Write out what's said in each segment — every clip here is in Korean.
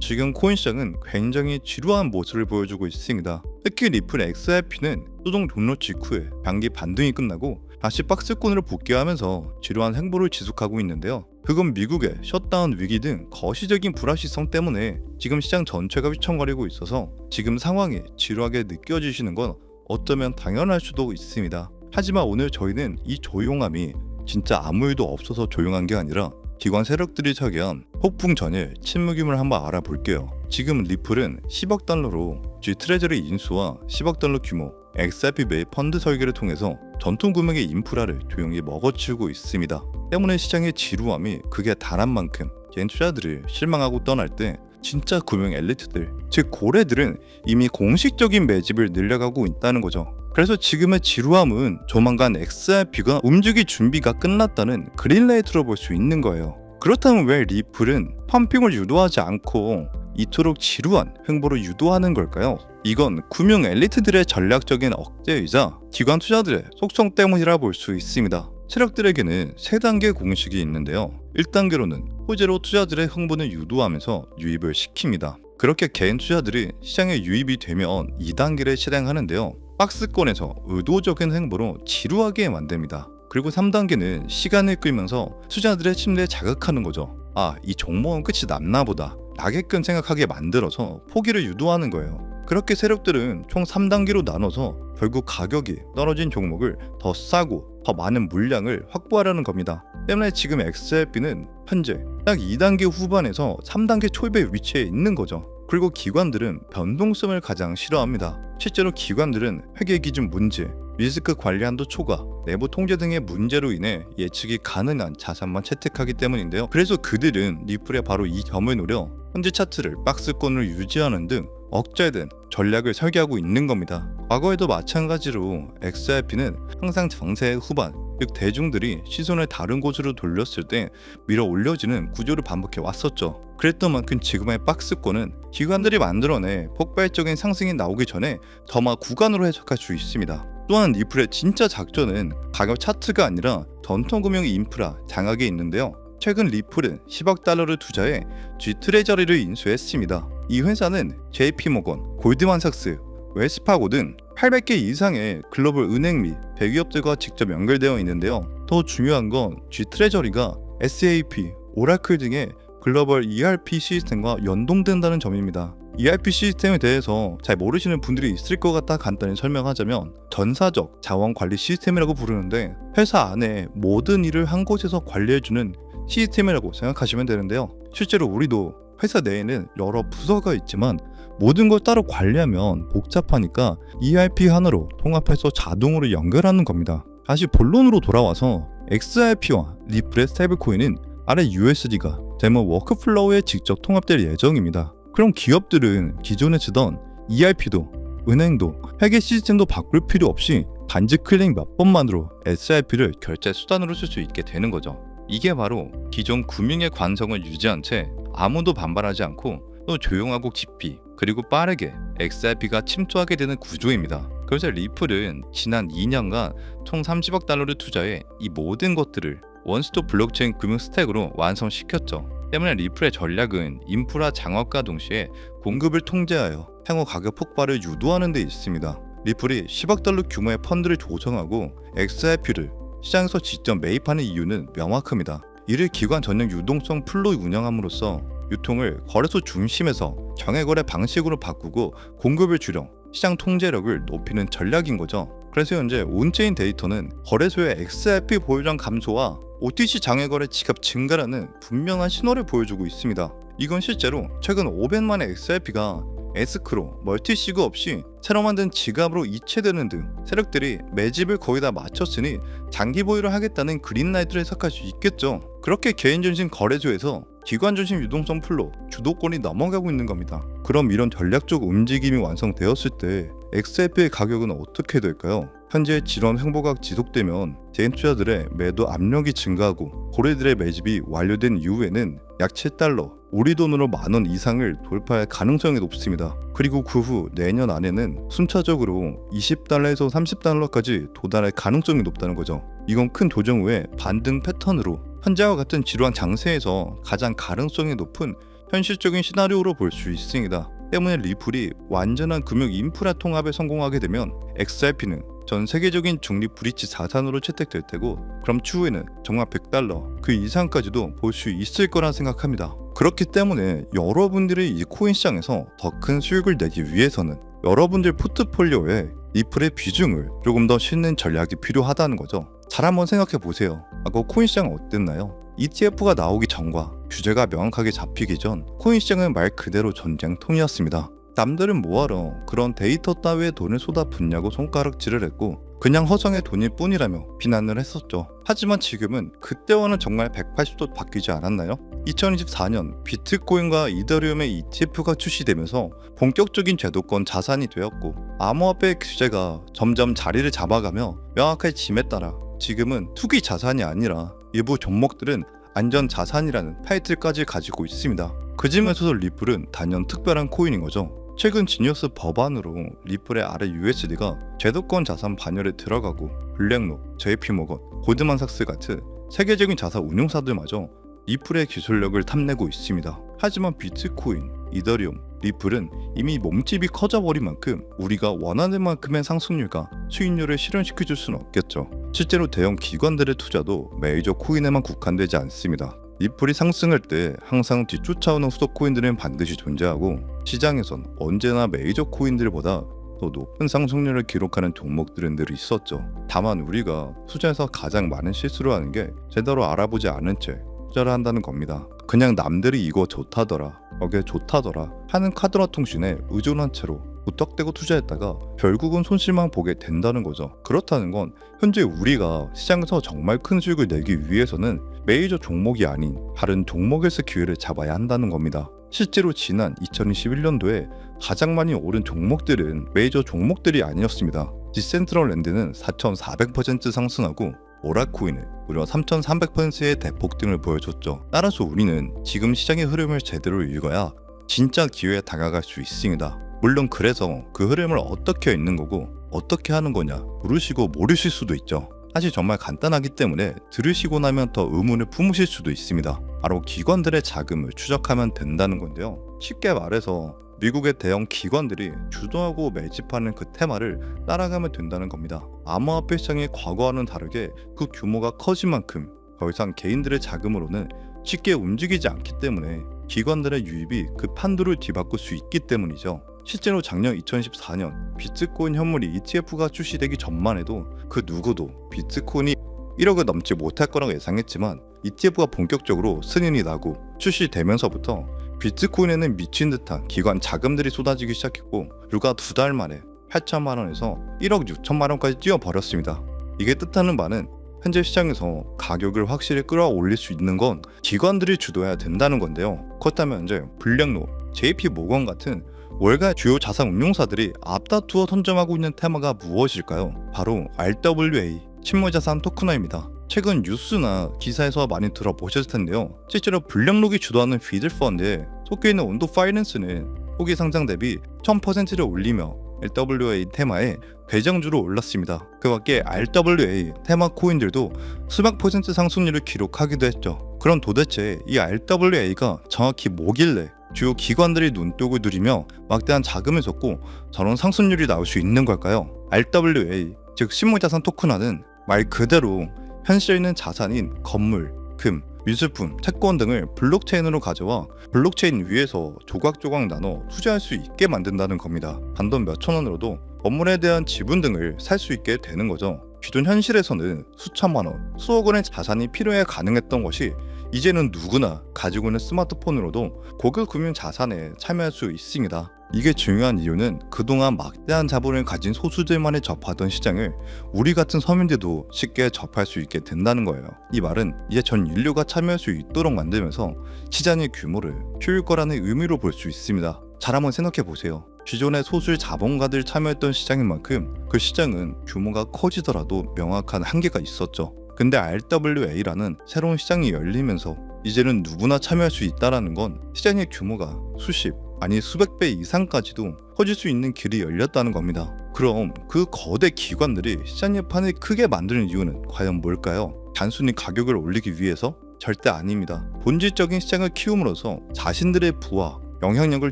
지금 코인 시장은 굉장히 지루한 모습을 보여주고 있습니다. 특히 리플 XRP는 소송 종료 직후에 단기 반등이 끝나고 다시 박스권으로 복귀하면서 지루한 행보를 지속하고 있는데요. 그건 미국의 셧다운 위기 등 거시적인 불확실성 때문에 지금 시장 전체가 휘청거리고 있어서 지금 상황이 지루하게 느껴지시는 건 어쩌면 당연할 수도 있습니다. 하지만 오늘 저희는 이 조용함이 진짜 아무 일도 없어서 조용한 게 아니라 기관 세력들이 차기한 폭풍 전일 침묵임을 한번 알아볼게요. 지금 리플은 10억 달러로 G 트레저리 인수와 10억 달러 규모 XRP 매입 펀드 설계를 통해서 전통 금융의 인프라를 조용히 먹어치우고 있습니다. 때문에 시장의 지루함이 극에 달한 만큼 개인 투자들을 실망하고 떠날 때 진짜 금융 엘리트들, 즉 고래들은 이미 공식적인 매집을 늘려가고 있다는 거죠. 그래서 지금의 지루함은 조만간 XRP가 움직일 준비가 끝났다는 그린라이트로 볼 수 있는 거예요. 그렇다면 왜 리플은 펌핑을 유도하지 않고 이토록 지루한 행보를 유도하는 걸까요? 이건 금융 엘리트들의 전략적인 억제이자 기관 투자들의 속성 때문이라 볼 수 있습니다. 세력들에게는 3단계 공식이 있는데요. 1단계로는 호재로 투자들의 흥분을 유도하면서 유입을 시킵니다. 그렇게 개인 투자들이 시장에 유입이 되면 2단계를 실행하는데요. 박스권에서 의도적인 행보로 지루하게 만듭니다. 그리고 3단계는 시간을 끌면서 투자들의 심리를 자극하는 거죠. 아, 이 종목은 끝이 났나 보다 라게끔 생각하게 만들어서 포기를 유도하는 거예요. 그렇게 세력들은 총 3단계로 나눠서 결국 가격이 떨어진 종목을 더 싸고 더 많은 물량을 확보하려는 겁니다. 때문에 지금 XRP는 현재 딱 2단계 후반에서 3단계 초입에 위치해 있는 거죠. 그리고 기관들은 변동성을 가장 싫어합니다. 실제로 기관들은 회계 기준 문제, 리스크 관리 한도 초과, 내부 통제 등의 문제로 인해 예측이 가능한 자산만 채택하기 때문인데요. 그래서 그들은 리플의 바로 이 점을 노려 현재 차트를 박스권으로 유지하는 등 억제된 전략을 설계하고 있는 겁니다. 과거에도 마찬가지로 XRP는 항상 장세의 후반, 즉 대중들이 시선을 다른 곳으로 돌렸을 때 밀어 올려지는 구조를 반복해 왔었죠. 그랬던 만큼 지금의 박스권은 기관들이 만들어내 폭발적인 상승이 나오기 전에 점화 구간으로 해석할 수 있습니다. 또한 리플의 진짜 작전은 가격 차트가 아니라 전통금융 인프라 장악에 있는데요. 최근 리플은 10억 달러를 투자해 G 트레저리를 인수했습니다. 이 회사는 JP모건, 골드만삭스, 웰스파고 등 800개 이상의 글로벌 은행 및 대기업들과 직접 연결되어 있는데요. 더 중요한 건 G 트레저리가 SAP, 오라클 등의 글로벌 ERP 시스템과 연동된다는 점입니다. ERP 시스템에 대해서 잘 모르시는 분들이 있을 것 같아 간단히 설명하자면 전사적 자원 관리 시스템이라고 부르는데 회사 안에 모든 일을 한 곳에서 관리해주는 시스템이라고 생각하시면 되는데요. 실제로 우리도 회사 내에는 여러 부서가 있지만 모든 걸 따로 관리하면 복잡하니까 ERP 하나로 통합해서 자동으로 연결하는 겁니다. 다시 본론으로 돌아와서 XRP와 리플의 스테이블코인은 아래 USD가 데모 워크플로우에 직접 통합될 예정입니다. 그럼 기업들은 기존에 쓰던 ERP도 은행도 회계 시스템도 바꿀 필요 없이 단지 클릭 몇 번만으로 SRP를 결제 수단으로 쓸 수 있게 되는 거죠. 이게 바로 기존 금융의 관성을 유지한 채 아무도 반발하지 않고 또 조용하고 깊이 그리고 빠르게 XRP가 침투하게 되는 구조입니다. 그래서 리플은 지난 2년간 총 30억 달러를 투자해 이 모든 것들을 원스톱 블록체인 금융 스택으로 완성시켰죠. 때문에 리플의 전략은 인프라 장악과 동시에 공급을 통제하여 향후 가격 폭발을 유도하는 데 있습니다. 리플이 10억 달러 규모의 펀드를 조성하고 XRP를 시장에서 직접 매입하는 이유는 명확합니다. 이를 기관 전용 유동성 풀로 운영함으로써 유통을 거래소 중심에서 정액거래 방식으로 바꾸고 공급을 줄여 시장 통제력을 높이는 전략인 거죠. 그래서 현재 온체인 데이터는 거래소의 XRP 보유량 감소와 OTC 장외거래 지갑 증가라는 분명한 신호를 보여주고 있습니다. 이건 실제로 최근 500만의 XRP가 에스크로, 멀티시그 없이 새로 만든 지갑으로 이체되는 등 세력들이 매집을 거의 다 마쳤으니 장기 보유를 하겠다는 그린라이트를 해석할 수 있겠죠. 그렇게 개인 중심 거래소에서 기관 중심 유동성 풀로 주도권이 넘어가고 있는 겁니다. 그럼 이런 전략적 움직임이 완성되었을 때 XRP의 가격은 어떻게 될까요? 현재 지런 횡보가 지속되면 개인 투자들의 매도 압력이 증가하고 고래들의 매집이 완료된 이후에는 약 7달러, 우리 돈으로 10,000원 이상을 돌파할 가능성이 높습니다. 그리고 그 후 내년 안에는 순차적으로 20달러에서 30달러까지 도달할 가능성이 높다는 거죠. 이건 큰 조정 후에 반등 패턴으로 현재와 같은 지루한 장세에서 가장 가능성이 높은 현실적인 시나리오로 볼 수 있습니다. 때문에 리플이 완전한 금융 인프라 통합에 성공하게 되면 XRP는 전 세계적인 중립 브릿지 자산으로 채택될 테고, 그럼 추후에는 정말 $100 그 이상까지도 볼 수 있을 거라 생각합니다. 그렇기 때문에 여러분들이 이 코인 시장에서 더 큰 수익을 내기 위해서는 여러분들 포트폴리오에 리플의 비중을 조금 더 싣는 전략이 필요하다는 거죠. 잘 한번 생각해 보세요. 그 코인 시장은 어땠나요? ETF가 나오기 전과 규제가 명확하게 잡히기 전 코인 시장은 말 그대로 전쟁통이었습니다. 남들은 뭐하러 그런 데이터 따위에 돈을 쏟아붓냐고 손가락질을 했고, 그냥 허정의 돈일 뿐이라며 비난을 했었죠. 하지만 지금은 그때와는 정말 180도 바뀌지 않았나요? 2024년 비트코인과 이더리움의 ETF가 출시되면서 본격적인 제도권 자산이 되었고, 암호화폐 규제가 점점 자리를 잡아가며 명확한 짐에 따라 지금은 투기 자산이 아니라 일부 종목들은 안전 자산이라는 타이틀까지 가지고 있습니다. 그 점에서 리플은 단연 특별한 코인인 거죠. 최근 지니어스 법안으로 리플의 RUSD가 제도권 자산 반열에 들어가고, 블랙록, JP모건, 골드만삭스 같은 세계적인 자산 운용사들마저 리플의 기술력을 탐내고 있습니다. 하지만 비트코인, 이더리움, 리플은 이미 몸집이 커져버린 만큼 우리가 원하는 만큼의 상승률과 수익률을 실현시켜줄 수는 없겠죠. 실제로 대형 기관들의 투자도 메이저 코인에만 국한되지 않습니다. 리플이 상승할 때 항상 뒤쫓아오는 후속 코인들은 반드시 존재하고, 시장에선 언제나 메이저 코인들보다 더 높은 상승률을 기록하는 종목들은 늘 있었죠. 다만 우리가 투자에서 가장 많은 실수를 하는 게 제대로 알아보지 않은 채 투자를 한다는 겁니다. 그냥 남들이 이거 좋다더라, 저게 좋다더라 하는 카드라 통신에 의존한 채로 무턱대고 투자했다가 결국은 손실만 보게 된다는 거죠. 그렇다는 건 현재 우리가 시장에서 정말 큰 수익을 내기 위해서는 메이저 종목이 아닌 다른 종목에서 기회를 잡아야 한다는 겁니다. 실제로 지난 2021년도에 가장 많이 오른 종목들은 메이저 종목들이 아니었습니다. 디센트럴랜드는 4,400% 상승하고, 오라코인은 무려 3,300%의 대폭등을 보여줬죠. 따라서 우리는 지금 시장의 흐름을 제대로 읽어야 진짜 기회에 다가갈 수 있습니다. 물론 그래서 그 흐름을 어떻게 읽는 거고 어떻게 하는 거냐 물으시고 모르실 수도 있죠. 사실 정말 간단하기 때문에 들으시고 나면 더 의문을 품으실 수도 있습니다. 바로 기관들의 자금을 추적하면 된다는 건데요. 쉽게 말해서 미국의 대형 기관들이 주도하고 매집하는 그 테마를 따라가면 된다는 겁니다. 암호화폐 시장이 과거와는 다르게 그 규모가 커진 만큼 더 이상 개인들의 자금으로는 쉽게 움직이지 않기 때문에 기관들의 유입이 그 판도를 뒤바꿀 수 있기 때문이죠. 실제로 작년 2014년 비트코인 현물 ETF가 출시되기 전만 해도 그 누구도 비트코인이 1억을 넘지 못할 거라고 예상했지만, ETF가 본격적으로 승인이 나고 출시되면서부터 비트코인에는 미친 듯한 기관 자금들이 쏟아지기 시작했고, 불과 2달 만에 8천만 원에서 1억 6천만 원까지 뛰어버렸습니다. 이게 뜻하는 바는 현재 시장에서 가격을 확실히 끌어올릴 수 있는 건 기관들이 주도해야 된다는 건데요. 그렇다면 이제 블랙록, JP모건 같은 월가 주요 자산 운용사들이 앞다투어 선점하고 있는 테마가 무엇일까요? 바로 RWA, 실물자산 토큰화입니다. 최근 뉴스나 기사에서 많이 들어보셨을 텐데요. 실제로 블랙록이 주도하는 비들 펀드에 속해 있는 온도 파이낸스는 초기 상장 대비 1000%를 올리며 RWA 테마에 대장주로 올랐습니다. 그 밖에 RWA 테마 코인들도 수백 퍼센트 상승률을 기록하기도 했죠. 그럼 도대체 이 RWA가 정확히 뭐길래 주요 기관들이 눈독을 들이며 막대한 자금을 쏟고 저런 상승률이 나올 수 있는 걸까요? RWA, 즉 실물자산 토큰화는 말 그대로 현실에 있는 자산인 건물, 금, 미술품, 채권 등을 블록체인으로 가져와 블록체인 위에서 조각조각 나눠 투자할 수 있게 만든다는 겁니다. 단돈 몇천 원으로도 건물에 대한 지분 등을 살 수 있게 되는 거죠. 기존 현실에서는 수천만 원, 수억 원의 자산이 필요해 가능했던 것이 이제는 누구나 가지고 있는 스마트폰으로도 고급 금융 자산에 참여할 수 있습니다. 이게 중요한 이유는 그동안 막대한 자본을 가진 소수들만이 접하던 시장을 우리 같은 서민들도 쉽게 접할 수 있게 된다는 거예요. 이 말은 이제 전 인류가 참여할 수 있도록 만들면서 시장의 규모를 키울 거라는 의미로 볼 수 있습니다. 잘 한번 생각해 보세요. 기존의 소수 자본가들 참여했던 시장인 만큼 그 시장은 규모가 커지더라도 명확한 한계가 있었죠. 근데 RWA라는 새로운 시장이 열리면서 이제는 누구나 참여할 수 있다는 건 시장의 규모가 수십, 아니 수백 배 이상까지도 커질 수 있는 길이 열렸다는 겁니다. 그럼 그 거대 기관들이 시장의 판을 크게 만드는 이유는 과연 뭘까요? 단순히 가격을 올리기 위해서? 절대 아닙니다. 본질적인 시장을 키움으로써 자신들의 부와 영향력을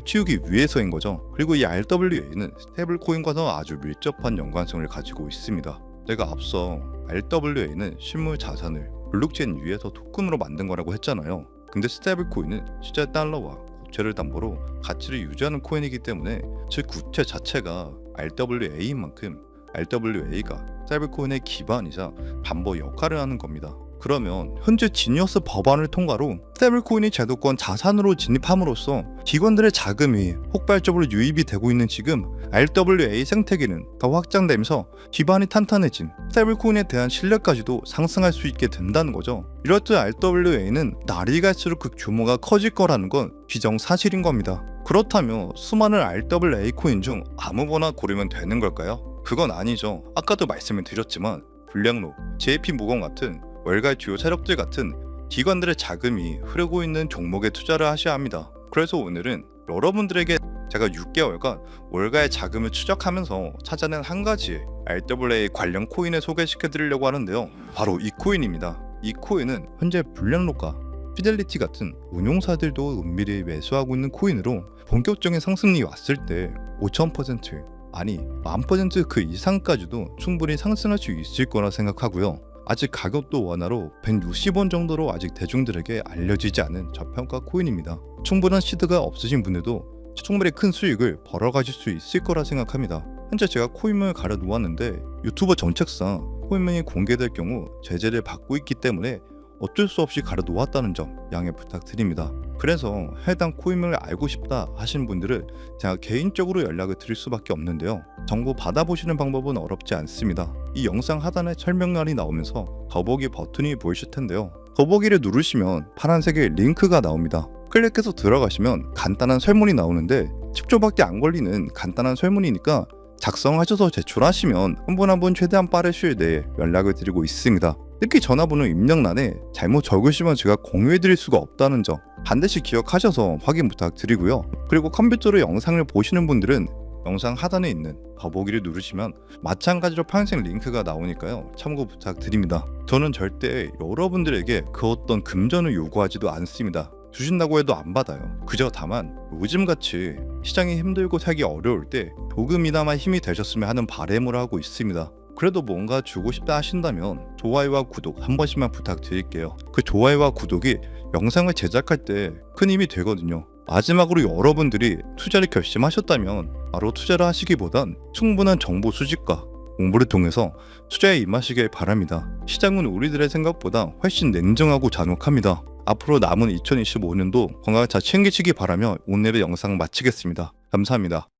키우기 위해서인 거죠. 그리고 이 RWA는 스테이블 코인과도 아주 밀접한 연관성을 가지고 있습니다. 제가 앞서 RWA는 실물 자산을 블록체인 위에서 토큰으로 만든 거라고 했잖아요. 근데 스테이블 코인은 실제 달러와 국채를 담보로 가치를 유지하는 코인이기 때문에 즉 국채 자체가 RWA인 만큼 RWA가 스테이블 코인의 기반이자 담보 역할을 하는 겁니다. 그러면 현재 지니어스 법안을 통과로 스테이블코인이 제도권 자산으로 진입함으로써 기관들의 자금이 폭발적으로 유입이 되고 있는 지금 RWA 생태계는 더 확장되면서 기반이 탄탄해진 스테이블코인에 대한 신뢰까지도 상승할 수 있게 된다는 거죠. 이렇듯 RWA는 날이 갈수록 그 규모가 커질 거라는 건 기정사실인 겁니다. 그렇다면 수많은 RWA 코인 중 아무거나 고르면 되는 걸까요? 그건 아니죠. 아까도 말씀을 드렸지만 블랙록, JP모건 같은 월가의 주요 세력들 같은 기관들의 자금이 흐르고 있는 종목에 투자를 하셔야 합니다. 그래서 오늘은 여러분들에게 제가 6개월간 월가의 자금을 추적하면서 찾아낸 한 가지의 RWA 관련 코인을 소개시켜 드리려고 하는데요. 바로 이 코인입니다. 이 코인은 현재 블랙록과 피델리티 같은 운용사들도 은밀히 매수하고 있는 코인으로 본격적인 상승이 왔을 때 5000% 아니 10,000% 그 이상까지도 충분히 상승할 수 있을 거라 생각하고요. 아직 가격도 완화로 160원 정도로 아직 대중들에게 알려지지 않은 저평가 코인입니다. 충분한 시드가 없으신 분들도 충분히 큰 수익을 벌어가실 수 있을 거라 생각합니다. 현재 제가 코인명을 가려 놓았는데 유튜버 정책상 코인명이 공개될 경우 제재를 받고 있기 때문에 어쩔 수 없이 가려 놓았다는 점 양해 부탁드립니다. 그래서 해당 코인명을 알고 싶다 하시는 분들은 제가 개인적으로 연락을 드릴 수밖에 없는데요. 정보 받아보시는 방법은 어렵지 않습니다. 이 영상 하단에 설명란이 나오면서 더보기 버튼이 보이실 텐데요. 더보기를 누르시면 파란색의 링크가 나옵니다. 클릭해서 들어가시면 간단한 설문이 나오는데 10초밖에 안 걸리는 간단한 설문이니까 작성하셔서 제출하시면 한 분 한 분 최대한 빠른 시일 내에 연락을 드리고 있습니다. 특히 전화번호 입력란에 잘못 적으시면 제가 공유해드릴 수가 없다는 점 반드시 기억하셔서 확인 부탁드리고요. 그리고 컴퓨터로 영상을 보시는 분들은 영상 하단에 있는 더보기를 누르시면 마찬가지로 파란색 링크가 나오니까요. 참고 부탁드립니다. 저는 절대 여러분들에게 그 어떤 금전을 요구하지도 않습니다. 주신다고 해도 안 받아요. 그저 다만 요즘같이 시장이 힘들고 살기 어려울 때 조금이나마 힘이 되셨으면 하는 바람을 하고 있습니다. 그래도 뭔가 주고 싶다 하신다면 좋아요와 구독 한 번씩만 부탁드릴게요. 그 좋아요와 구독이 영상을 제작할 때 큰 힘이 되거든요. 마지막으로 여러분들이 투자를 결심하셨다면 바로 투자를 하시기보단 충분한 정보 수집과 공부를 통해서 투자에 임하시길 바랍니다. 시장은 우리들의 생각보다 훨씬 냉정하고 잔혹합니다. 앞으로 남은 2025년도 건강 잘 챙기시기 바라며 오늘의 영상 마치겠습니다. 감사합니다.